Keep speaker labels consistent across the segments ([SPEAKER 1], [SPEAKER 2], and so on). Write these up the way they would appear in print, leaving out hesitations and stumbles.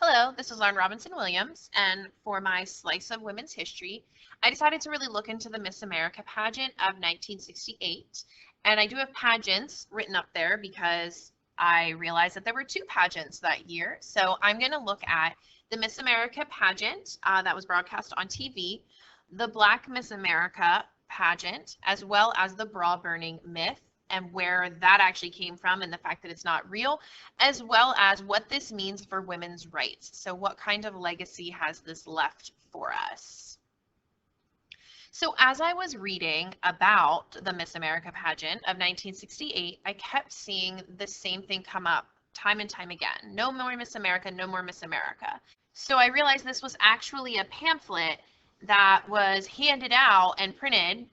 [SPEAKER 1] Hello, this is Lauren Robinson Williams, and for my Slice of Women's History, I decided to really look into the Miss America pageant of 1968. And I do have pageants written up there because I realized that there were two pageants that year. So I'm going to look at the Miss America pageant that was broadcast on TV, the Black Miss America pageant, as well as the bra burning myth, and where that actually came from and the fact that it's not real, as well as what this means for women's rights. So what kind of legacy has this left for us? So as I was reading about the Miss America pageant of 1968, I kept seeing the same thing come up time and time again. No more Miss America, no more Miss America. So I realized this was actually a pamphlet that was handed out and printed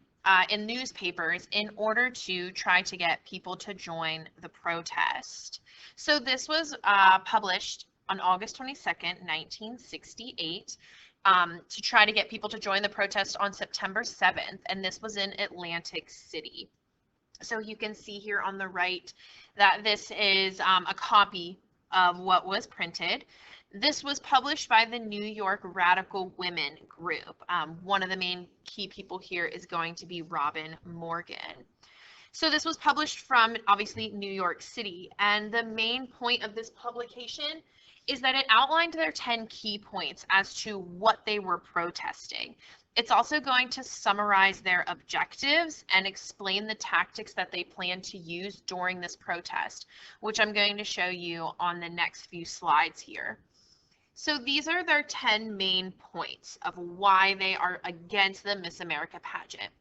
[SPEAKER 1] in newspapers in order to try to get people to join the protest. So this was published on August 22nd, 1968, to try to get people to join the protest on September 7th, and this was in Atlantic City. So you can see here on the right that this is a copy of what was printed. This was published by the New York Radical Women group. One of the main key people here is going to be Robin Morgan. So this was published from, obviously, New York City, and the main point of this publication is that it outlined their 10 key points as to what they were protesting. It's also going to summarize their objectives and explain the tactics that they plan to use during this protest, which I'm going to show you on the next few slides here. So these are their 10 main points of why they are against the Miss America pageant.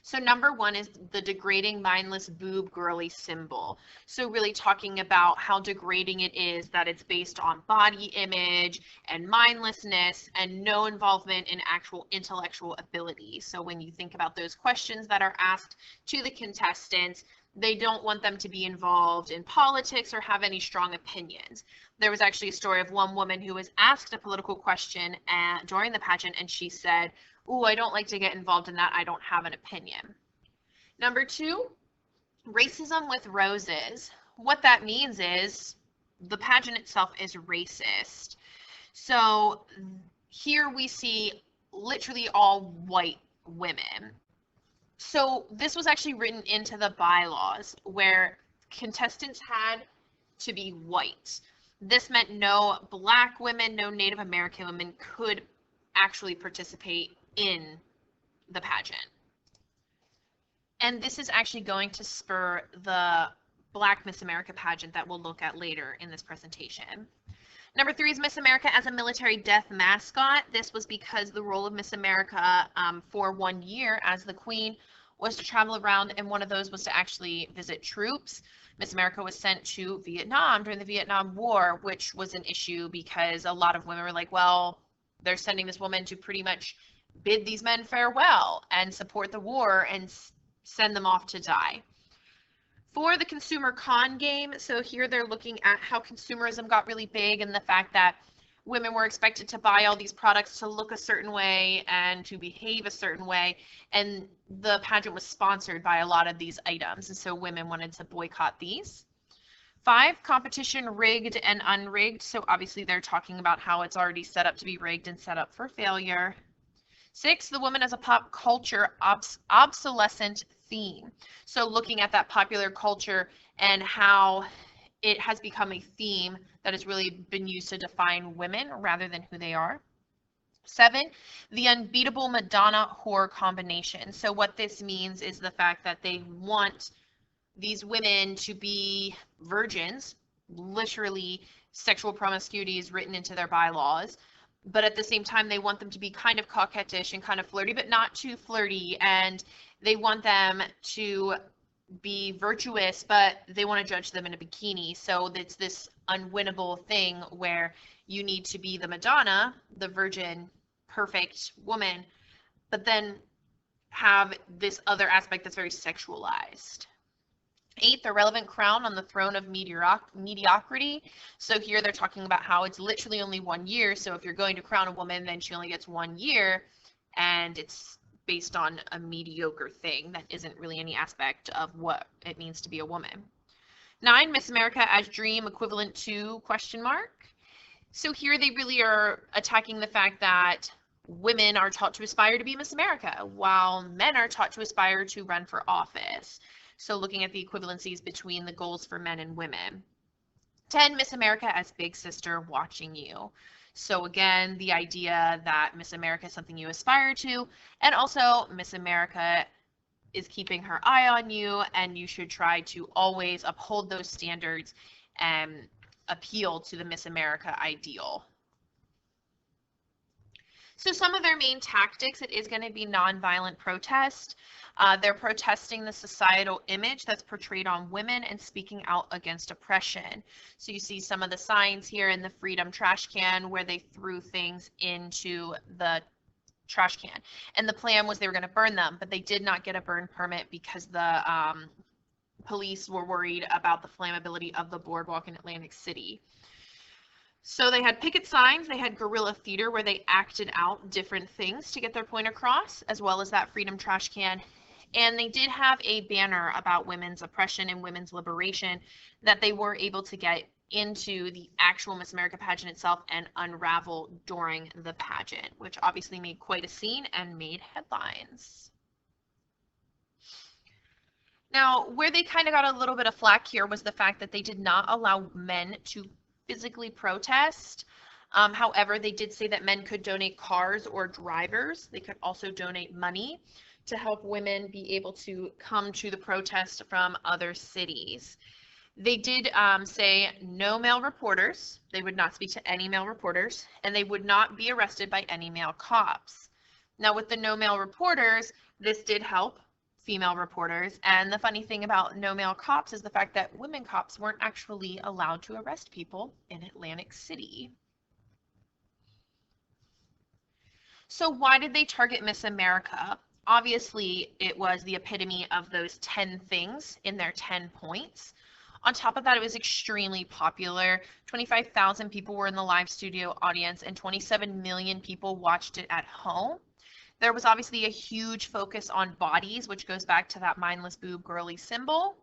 [SPEAKER 1] So number one is the degrading, mindless, boob girly symbol. So really talking about how degrading it is that it's based on body image and mindlessness and no involvement in actual intellectual ability. So when you think about those questions that are asked to the contestants, they don't want them to be involved in politics or have any strong opinions. There was actually a story of one woman who was asked a political question during the pageant, and she said, "Ooh, I don't like to get involved in that. I don't have an opinion." Number two, racism with roses. What that means is the pageant itself is racist. So here we see literally all white women. So this was actually written into the bylaws where contestants had to be white. This meant no Black women, no Native American women could actually participate in the pageant. And this is actually going to spur the Black Miss America pageant that we'll look at later in this presentation. Number three is Miss America as a military death mascot. This was because the role of Miss America for 1 year as the queen was to travel around, and one of those was to actually visit troops. Miss America was sent to Vietnam during the Vietnam War, which was an issue because a lot of women were like, well, they're sending this woman to pretty much bid these men farewell and support the war and send them off to die. For the consumer con game, so here they're looking at how consumerism got really big and the fact that women were expected to buy all these products to look a certain way and to behave a certain way, and the pageant was sponsored by a lot of these items, and so women wanted to boycott these. 5, competition rigged and unrigged, so obviously they're talking about how it's already set up to be rigged and set up for failure. 6, the woman as a pop culture obsolescent theme. So looking at that popular culture and how it has become a theme that has really been used to define women rather than who they are. 7, the unbeatable Madonna whore combination. So what this means is the fact that they want these women to be virgins, literally sexual promiscuity is written into their bylaws, but at the same time they want them to be kind of coquettish and kind of flirty, but not too flirty, and they want them to be virtuous, but they want to judge them in a bikini. So it's this unwinnable thing where you need to be the Madonna, the virgin, perfect woman, but then have this other aspect that's very sexualized. 8, the relevant crown on the throne of mediocrity. So here they're talking about how it's literally only 1 year. So if you're going to crown a woman, then she only gets 1 year, and it's based on a mediocre thing that isn't really any aspect of what it means to be a woman. 9, Miss America as dream equivalent to ? So here they really are attacking the fact that women are taught to aspire to be Miss America, while men are taught to aspire to run for office. So looking at the equivalencies between the goals for men and women. 10, Miss America as big sister watching you. So again, the idea that Miss America is something you aspire to, and also Miss America is keeping her eye on you, and you should try to always uphold those standards and appeal to the Miss America ideal. So some of their main tactics, it is going to be nonviolent protest. They're protesting the societal image that's portrayed on women and speaking out against oppression. So you see some of the signs here in the Freedom trash can where they threw things into the trash can. And the plan was they were going to burn them, but they did not get a burn permit because the police were worried about the flammability of the boardwalk in Atlantic City. So they had picket signs, they had guerrilla theater where they acted out different things to get their point across, as well as that Freedom trash can. And they did have a banner about women's oppression and women's liberation that they were able to get into the actual Miss America pageant itself and unravel during the pageant, which obviously made quite a scene and made headlines. Now, where they kind of got a little bit of flack here was the fact that they did not allow men to physically protest. However, they did say that men could donate cars or drivers. They could also donate money to help women be able to come to the protest from other cities. They did say no male reporters. They would not speak to any male reporters, and they would not be arrested by any male cops. Now, with the no male reporters, this did help female reporters. And the funny thing about no male cops is the fact that women cops weren't actually allowed to arrest people in Atlantic City. So why did they target Miss America? Obviously, it was the epitome of those 10 things in their 10 points. On top of that, it was extremely popular. 25,000 people were in the live studio audience and 27 million people watched it at home. There was obviously a huge focus on bodies, which goes back to that mindless boob girly symbol.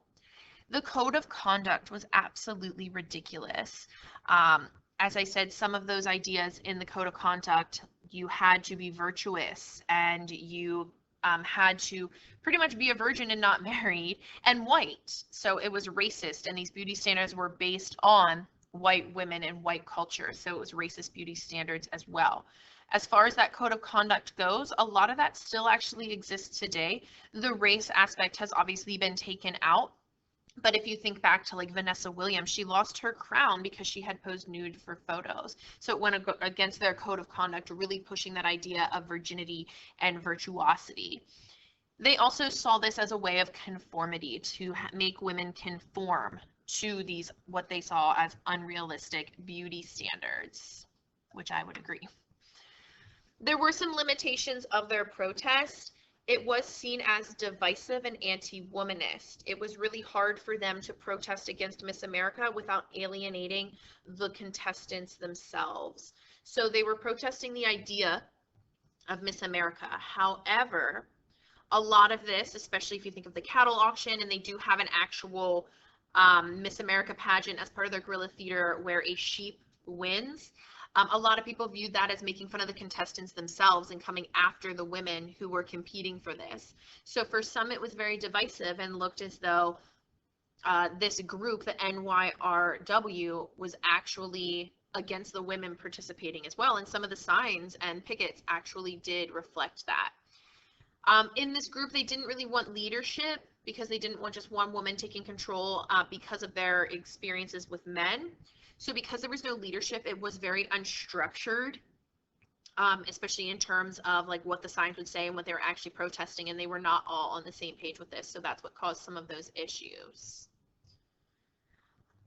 [SPEAKER 1] The code of conduct was absolutely ridiculous. As I said, some of those ideas in the code of conduct, you had to be virtuous and you had to pretty much be a virgin and not married and white. So it was racist, and these beauty standards were based on white women and white culture. So it was racist beauty standards as well. As far as that code of conduct goes, a lot of that still actually exists today. The race aspect has obviously been taken out. But if you think back to like Vanessa Williams, she lost her crown because she had posed nude for photos. So it went against their code of conduct, really pushing that idea of virginity and virtuosity. They also saw this as a way of conformity, to make women conform to these, what they saw as unrealistic beauty standards, which I would agree. There were some limitations of their protest. It was seen as divisive and anti-womanist. It was really hard for them to protest against Miss America without alienating the contestants themselves. So they were protesting the idea of Miss America. However, a lot of this, especially if you think of the cattle auction, and they do have an actual Miss America pageant as part of their guerrilla theater where a sheep wins. A lot of people viewed that as making fun of the contestants themselves and coming after the women who were competing for this. So for some, it was very divisive and looked as though this group, the NYRW, was actually against the women participating as well. And some of the signs and pickets actually did reflect that. In this group, they didn't really want leadership because they didn't want just one woman taking control because of their experiences with men. So because there was no leadership, it was very unstructured, especially in terms of like what the signs would say and what they were actually protesting, and they were not all on the same page with this. So that's what caused some of those issues.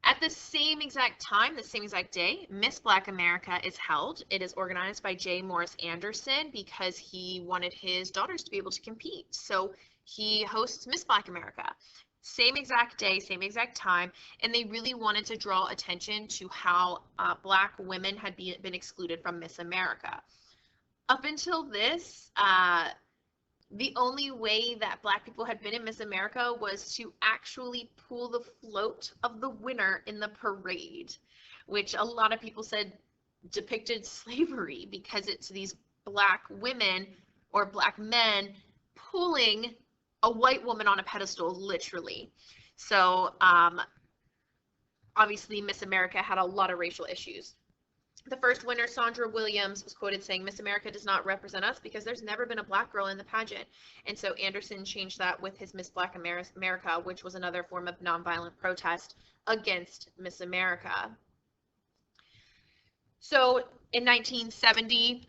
[SPEAKER 1] At the same exact time, the same exact day, Miss Black America is held. It is organized by J. Morris Anderson because he wanted his daughters to be able to compete. So he hosts Miss Black America. Same exact day, same exact time, and they really wanted to draw attention to how Black women had been excluded from Miss America. Up until this, the only way that Black people had been in Miss America was to actually pull the float of the winner in the parade, which a lot of people said depicted slavery because it's these black women or black men pulling a white woman on a pedestal, literally. So obviously Miss America had a lot of racial issues. The first winner, Sandra Williams, was quoted saying, "Miss America does not represent us because there's never been a black girl in the pageant." And so Anderson changed that with his Miss Black America, which was another form of nonviolent protest against Miss America. So in 1970,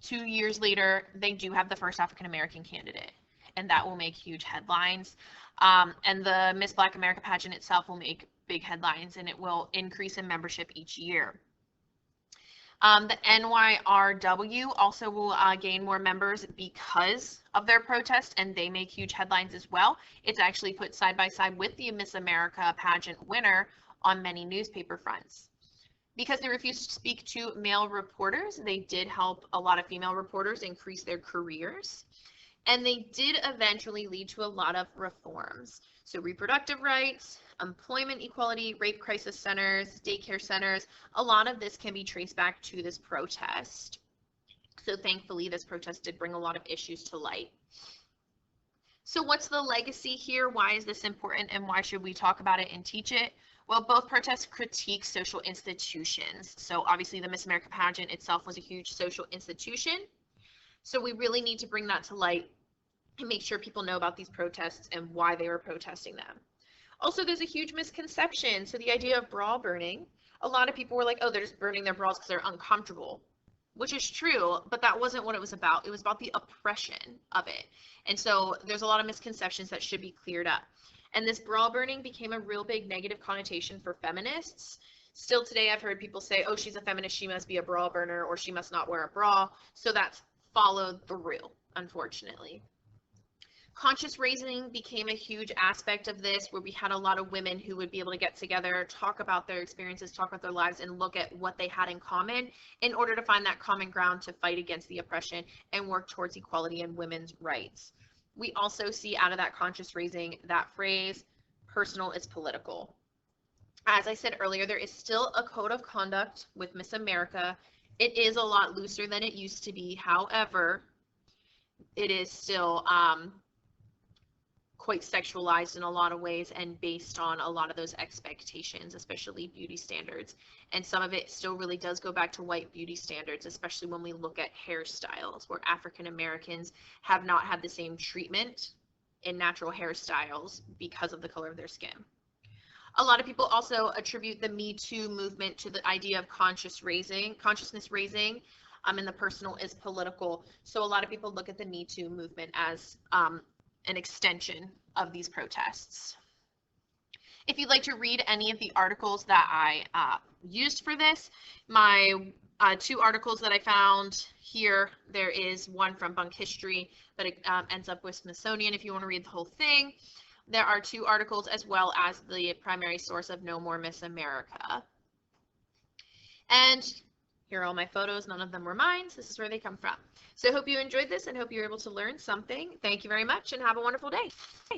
[SPEAKER 1] 2 years later, they do have the first African American candidate, and that will make huge headlines. And the Miss Black America pageant itself will make big headlines, and it will increase in membership each year. The NYRW also will gain more members because of their protest, and they make huge headlines as well. It's actually put side by side with the Miss America pageant winner on many newspaper fronts. Because they refused to speak to male reporters, they did help a lot of female reporters increase their careers. And they did eventually lead to a lot of reforms. So reproductive rights, employment equality, rape crisis centers, daycare centers, a lot of this can be traced back to this protest. So thankfully, this protest did bring a lot of issues to light. So what's the legacy here? Why is this important, and why should we talk about it and teach it? Well, both protests critique social institutions. So obviously the Miss America pageant itself was a huge social institution. So we really need to bring that to light and make sure people know about these protests and why they were protesting them. Also, there's a huge misconception. So the idea of bra burning, a lot of people were like, oh, they're just burning their bras because they're uncomfortable, which is true, but that wasn't what it was about. It was about the oppression of it. And so there's a lot of misconceptions that should be cleared up. And this bra burning became a real big negative connotation for feminists. Still today, I've heard people say, oh, she's a feminist, she must be a bra burner, or she must not wear a bra. So that's followed through, unfortunately. Conscious raising became a huge aspect of this, where we had a lot of women who would be able to get together, talk about their experiences, talk about their lives, and look at what they had in common in order to find that common ground to fight against the oppression and work towards equality and women's rights. We also see out of that conscious raising that phrase, personal is political. As I said earlier, there is still a code of conduct with Miss America. It is a lot looser than it used to be. However, it is still quite sexualized in a lot of ways and based on a lot of those expectations, especially beauty standards. And some of it still really does go back to white beauty standards, especially when we look at hairstyles, where African Americans have not had the same treatment in natural hairstyles because of the color of their skin. A lot of people also attribute the Me Too movement to the idea of consciousness raising, and the personal is political. So a lot of people look at the Me Too movement as an extension of these protests. If you'd like to read any of the articles that I used for this, my two articles that I found here, there is one from Bunk History, but it ends up with Smithsonian if you want to read the whole thing. There are two articles as well as the primary source of No More Miss America. And here are all my photos. None of them were mine. So this is where they come from. So I hope you enjoyed this and hope you were able to learn something. Thank you very much and have a wonderful day.